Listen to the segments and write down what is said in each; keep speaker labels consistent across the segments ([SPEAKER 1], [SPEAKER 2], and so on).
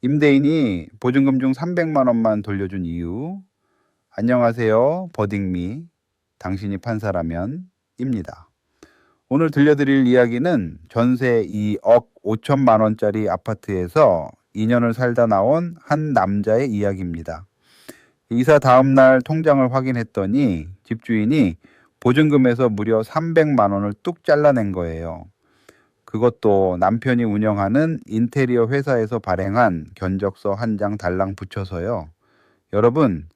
[SPEAKER 1] 임대인이 보증금 중 300만 원만 돌려준 이유. 안녕하세요. 버딩미. 당신이 판사라면입니다. 오늘 들려드릴 이야기는 전세 2억 5천만 원짜리 아파트에서 2년을 살다 나온 한 남자의 이야기입니다. 이사 다음 날 통장을 확인했더니 집주인이 보증금에서 무려 300만 원을 뚝 잘라낸 거예요. 그것도 남편이 운영하는 인테리어 회사에서 발행한 견적서 한 장 달랑 붙여서요. 여러분,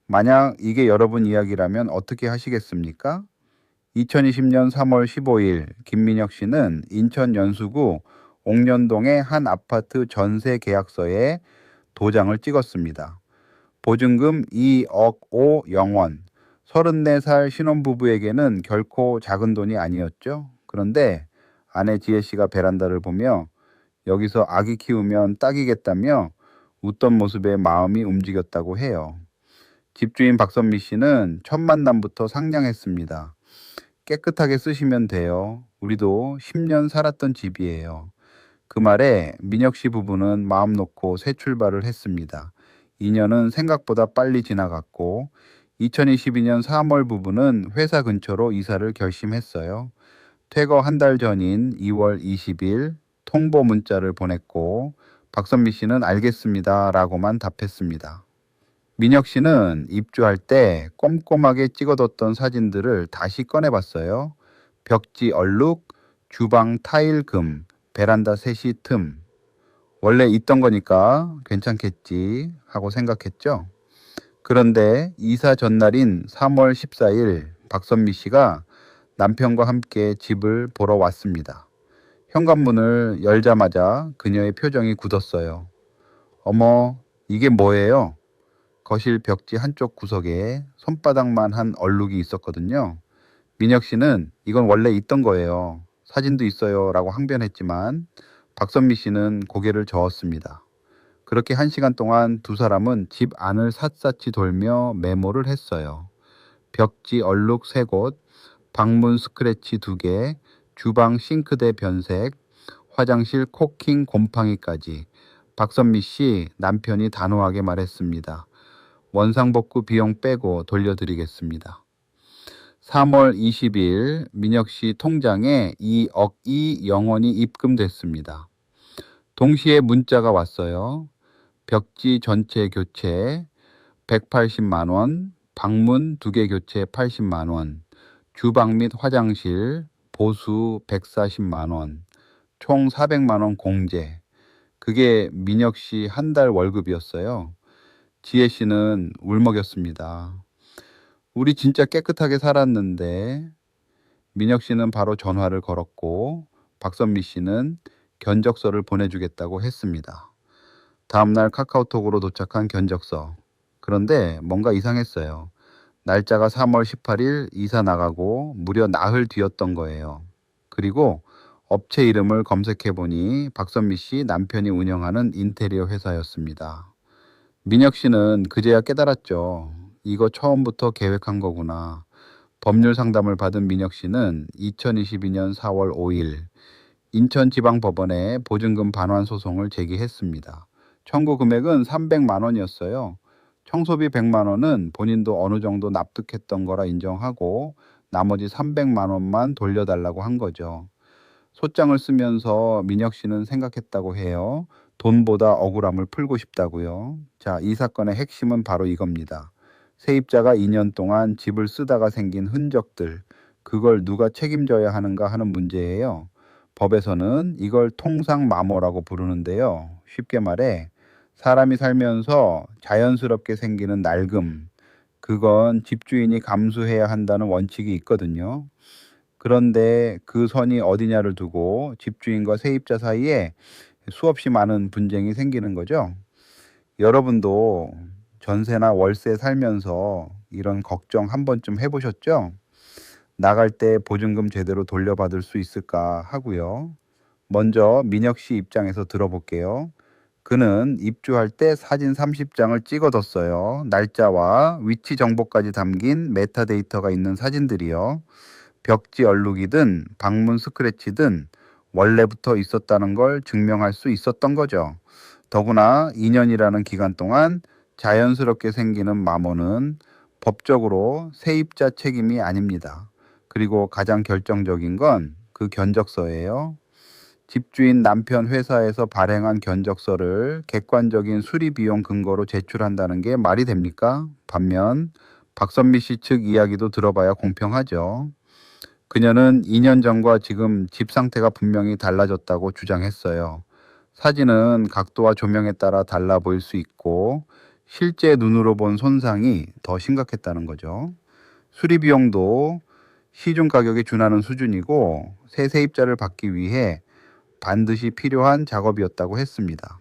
[SPEAKER 1] 만약 이게 여러분 이야기라면 어떻게 하시겠습니까? 2020년 3월 15일 김민혁 씨는 인천 연수구 옥년동의 한 아파트 전세 계약서에 도장을 찍었습니다. 보증금 2억 5 영원. 34살 신혼부부에게는 결코 작은 돈이 아니었죠. 그런데 아내 지혜 씨가 베란다를 보며 여기서 아기 키우면 딱이겠다며 웃던 모습에 마음이 움직였다고 해요. 집주인 박선미 씨는 첫 만남부터 상냥했습니다. 깨끗하게 쓰시면 돼요. 우리도 10년 살았던 집이에요. 그 말에 민혁 씨 부부는 마음 놓고 새 출발을 했습니다. 2년은 생각보다 빨리 지나갔고 2022년 3월 부부는 회사 근처로 이사를 결심했어요. 퇴거 한 달 전인 2월 20일 통보 문자를 보냈고 박선미 씨는 알겠습니다 라고만 답했습니다. 민혁 씨는 입주할 때 꼼꼼하게 찍어뒀던 사진들을 다시 꺼내봤어요. 벽지 얼룩, 주방 타일 금, 베란다 세시 틈. 원래 있던 거니까 괜찮겠지 하고 생각했죠. 그런데 이사 전날인 3월 14일 박선미 씨가 남편과 함께 집을 보러 왔습니다. 현관문을 열자마자 그녀의 표정이 굳었어요. 어머, 이게 뭐예요? 거실 벽지 한쪽 구석에 손바닥만 한 얼룩이 있었거든요. 민혁 씨는 이건 원래 있던 거예요. 사진도 있어요 라고 항변했지만 박선미 씨는 고개를 저었습니다. 그렇게 1시간 동안 두 사람은 집 안을 샅샅이 돌며 메모를 했어요. 벽지 얼룩 3곳, 방문 스크래치 2개, 주방 싱크대 변색, 화장실 코킹 곰팡이까지. 박선미 씨 남편이 단호하게 말했습니다. 원상복구 비용 빼고 돌려드리겠습니다. 3월 20일 민혁 씨 통장에 2억이 영원히 입금됐습니다. 동시에 문자가 왔어요. 벽지 전체 교체 180만 원, 방문 2개 교체 80만 원, 주방 및 화장실 보수 140만 원, 총 400만 원 공제. 그게 민혁 씨 한 달 월급이었어요. 지혜 씨는 울먹였습니다. 우리 진짜 깨끗하게 살았는데. 민혁 씨는 바로 전화를 걸었고 박선미 씨는 견적서를 보내주겠다고 했습니다. 다음날 카카오톡으로 도착한 견적서. 그런데 뭔가 이상했어요. 날짜가 3월 18일 이사 나가고 무려 나흘 뒤였던 거예요. 그리고 업체 이름을 검색해보니 박선미 씨 남편이 운영하는 인테리어 회사였습니다. 민혁 씨는 그제야 깨달았죠. 이거 처음부터 계획한 거구나. 법률 상담을 받은 민혁 씨는 2022년 4월 5일 인천지방법원에 보증금 반환 소송을 제기했습니다. 청구 금액은 300만 원이었어요. 청소비 100만 원은 본인도 어느 정도 납득했던 거라 인정하고 나머지 300만 원만 돌려달라고 한 거죠. 소장을 쓰면서 민혁 씨는 생각했다고 해요. 돈보다 억울함을 풀고 싶다고요. 자, 이 사건의 핵심은 바로 이겁니다. 세입자가 2년 동안 집을 쓰다가 생긴 흔적들, 그걸 누가 책임져야 하는가 하는 문제예요. 법에서는 이걸 통상마모라고 부르는데요. 쉽게 말해 사람이 살면서 자연스럽게 생기는 낡음, 그건 집주인이 감수해야 한다는 원칙이 있거든요. 그런데 그 선이 어디냐를 두고 집주인과 세입자 사이에 수없이 많은 분쟁이 생기는 거죠. 여러분도 전세나 월세 살면서 이런 걱정 한 번쯤 해보셨죠? 나갈 때 보증금 제대로 돌려받을 수 있을까 하고요. 먼저 민혁 씨 입장에서 들어볼게요. 그는 입주할 때 사진 30장을 찍어뒀어요. 날짜와 위치 정보까지 담긴 메타데이터가 있는 사진들이요. 벽지 얼룩이든 방문 스크래치든 원래부터 있었다는 걸 증명할 수 있었던 거죠. 더구나 2년이라는 기간 동안 자연스럽게 생기는 마모는 법적으로 세입자 책임이 아닙니다. 그리고 가장 결정적인 건 그 견적서예요. 집주인 남편 회사에서 발행한 견적서를 객관적인 수리 비용 근거로 제출한다는 게 말이 됩니까? 반면 박선미 씨 측 이야기도 들어봐야 공평하죠. 그녀는 2년 전과 지금 집 상태가 분명히 달라졌다고 주장했어요. 사진은 각도와 조명에 따라 달라 보일 수 있고 실제 눈으로 본 손상이 더 심각했다는 거죠. 수리 비용도 시중 가격에 준하는 수준이고 새 세입자를 받기 위해 반드시 필요한 작업이었다고 했습니다.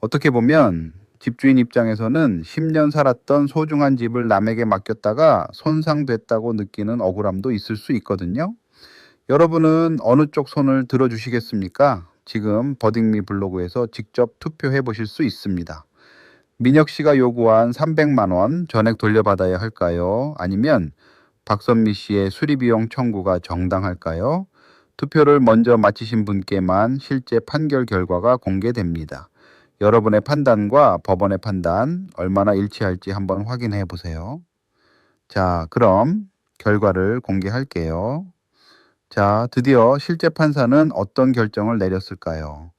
[SPEAKER 1] 어떻게 보면 집주인 입장에서는 10년 살았던 소중한 집을 남에게 맡겼다가 손상됐다고 느끼는 억울함도 있을 수 있거든요. 여러분은 어느 쪽 손을 들어주시겠습니까? 지금 버딩미 블로그에서 직접 투표해 보실 수 있습니다. 민혁 씨가 요구한 300만 원 전액 돌려받아야 할까요? 아니면 박선미 씨의 수리비용 청구가 정당할까요? 투표를 먼저 마치신 분께만 실제 판결 결과가 공개됩니다. 여러분의 판단과 법원의 판단 얼마나 일치할지 한번 확인해 보세요. 자, 그럼 결과를 공개할게요. 자, 드디어 실제 판사는 어떤 결정을 내렸을까요?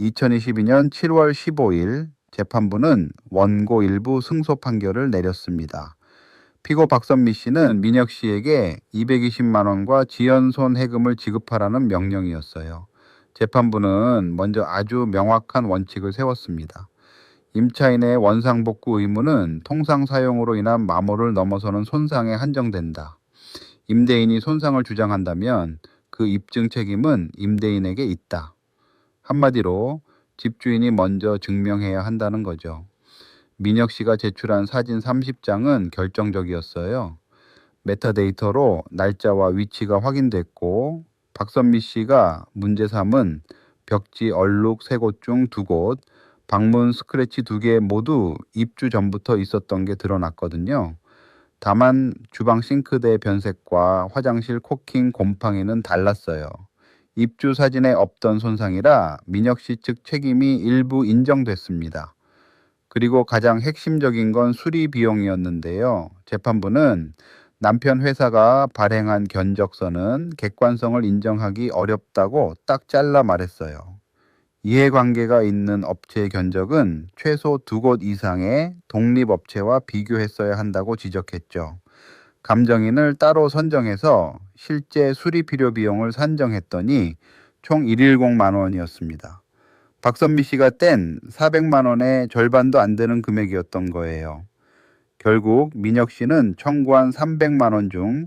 [SPEAKER 1] 2022년 7월 15일 재판부는 원고 일부 승소 판결을 내렸습니다. 피고 박선미 씨는 민혁 씨에게 220만 원과 지연손 해금을 지급하라는 명령이었어요. 재판부는 먼저 아주 명확한 원칙을 세웠습니다. 임차인의 원상복구 의무는 통상 사용으로 인한 마모를 넘어서는 손상에 한정된다. 임대인이 손상을 주장한다면 그 입증 책임은 임대인에게 있다. 한마디로 집주인이 먼저 증명해야 한다는 거죠. 민혁 씨가 제출한 사진 30장은 결정적이었어요. 메타데이터로 날짜와 위치가 확인됐고 박선미 씨가 문제 삼은 벽지 얼룩 3곳 중 2곳, 방문 스크래치 2개 모두 입주 전부터 있었던 게 드러났거든요. 다만 주방 싱크대 변색과 화장실 코킹 곰팡이는 달랐어요. 입주 사진에 없던 손상이라 민혁 씨 측 책임이 일부 인정됐습니다. 그리고 가장 핵심적인 건 수리 비용이었는데요. 재판부는 남편 회사가 발행한 견적서는 객관성을 인정하기 어렵다고 딱 잘라 말했어요. 이해관계가 있는 업체의 견적은 최소 2곳 이상의 독립업체와 비교했어야 한다고 지적했죠. 감정인을 따로 선정해서 실제 수리 필요 비용을 산정했더니 총 110만 원이었습니다. 박선미 씨가 뗀 400만 원의 절반도 안 되는 금액이었던 거예요. 결국 민혁 씨는 청구한 300만 원 중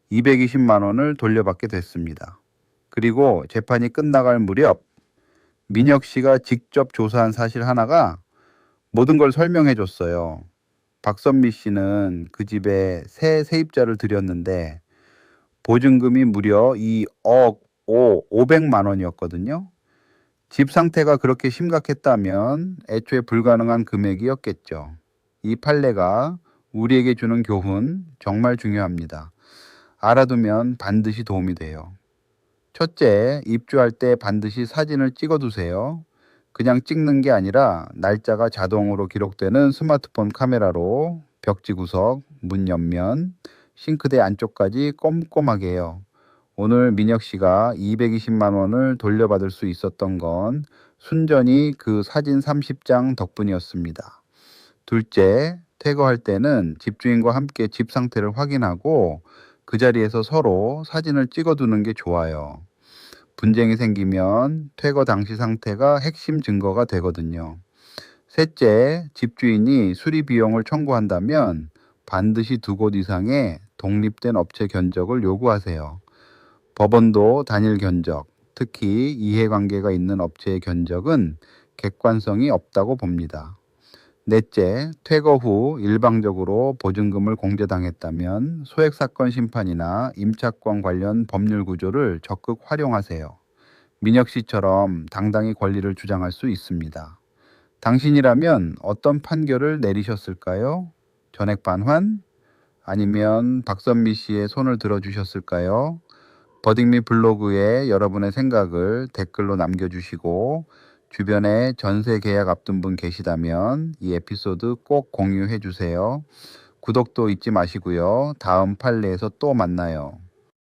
[SPEAKER 1] 220만 원을 돌려받게 됐습니다. 그리고 재판이 끝나갈 무렵 민혁 씨가 직접 조사한 사실 하나가 모든 걸 설명해 줬어요. 박선미 씨는 그 집에 새 세입자를 들였는데 보증금이 무려 2억 500만 원이었거든요. 집 상태가 그렇게 심각했다면 애초에 불가능한 금액이었겠죠. 이 판례가 우리에게 주는 교훈 정말 중요합니다. 알아두면 반드시 도움이 돼요. 첫째, 입주할 때 반드시 사진을 찍어두세요. 그냥 찍는 게 아니라 날짜가 자동으로 기록되는 스마트폰 카메라로 벽지 구석, 문 옆면, 싱크대 안쪽까지 꼼꼼하게 해요. 오늘 민혁 씨가 220만 원을 돌려받을 수 있었던 건 순전히 그 사진 30장 덕분이었습니다. 둘째, 퇴거할 때는 집주인과 함께 집 상태를 확인하고 그 자리에서 서로 사진을 찍어두는 게 좋아요. 분쟁이 생기면 퇴거 당시 상태가 핵심 증거가 되거든요. 셋째, 집주인이 수리 비용을 청구한다면 반드시 2곳 이상의 독립된 업체 견적을 요구하세요. 법원도 단일 견적, 특히 이해관계가 있는 업체의 견적은 객관성이 없다고 봅니다. 넷째, 퇴거 후 일방적으로 보증금을 공제당했다면 소액사건 심판이나 임차권 관련 법률 구조를 적극 활용하세요. 민혁 씨처럼 당당히 권리를 주장할 수 있습니다. 당신이라면 어떤 판결을 내리셨을까요? 전액 반환? 아니면 박선미 씨의 손을 들어주셨을까요? 버딩미 블로그에 여러분의 생각을 댓글로 남겨주시고 주변에 전세 계약 앞둔 분 계시다면 이 에피소드 꼭 공유해 주세요. 구독도 잊지 마시고요. 다음 판례에서 또 만나요.